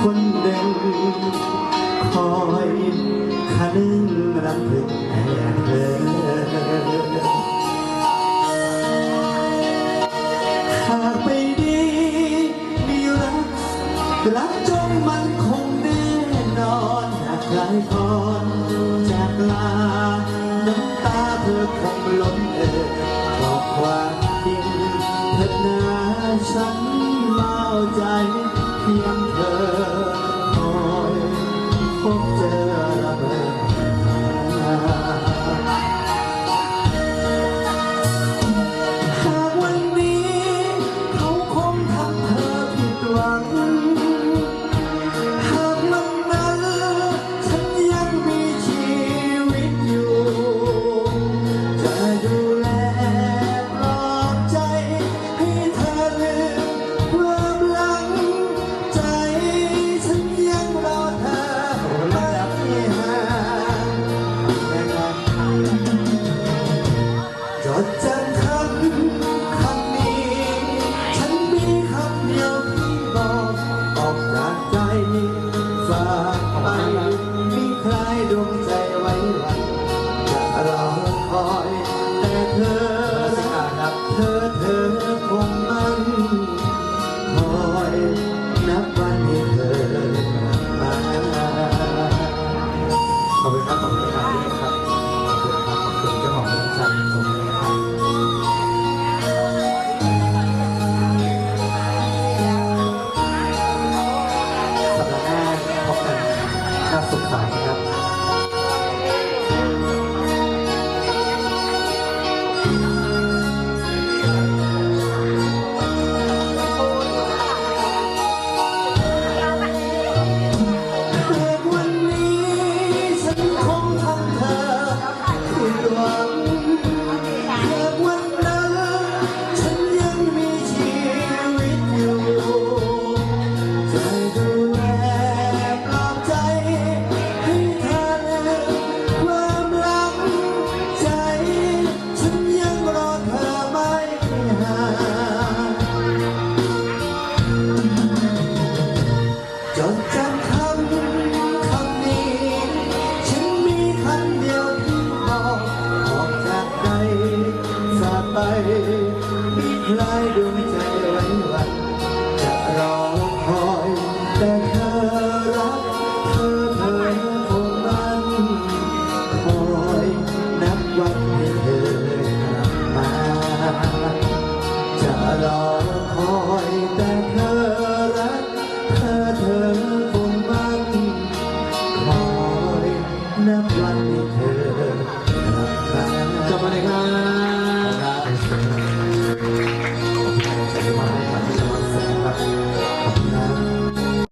คนหนึ่งคอยคนึงรำลึกแต่เธอหากไปดีมีรักจงมันคงแน่นอนหากใครพรจากลาน้ำตาเธอคงล้นบอกความจริงเถิดนาฉันเมาใจเพียงเธอคอยพบเจอระเบิดหากวันนี้เขาคงทำเธอผิดหวังหากวันนั้นฉันยังมีชีวิตอยู่จะดูแลปลอบใจให้เธอลืมความหลังใจฉันยังรอเธอไม่ห่างจดจำคำนี้ฉันมีคำเดียวที่บอกออกจากใจฝากไปมีใครดวงใจไว้วันจะรอคอยแต่เธอคงมันคอยนับวันให้เธอมาขอบคุณครับขอบคุณครับขอบคุณครับขอบคุณเจ้าของบริษัทผมนะครับสัปดาห์หน้าพบกันน่าสุขสันต์นะครับจดจำคำนี้ฉันมีคำเดียวที่บอกออกจากใจฝากไปมีใครดวงใจไว้วันจะรอคอยแต่เธอรักเธอคงมันคอยนับวันให้เธอกลับมาจะรอคอยแต่เธอรักเธอคงมันคอยนับวันให้เธอกลับมา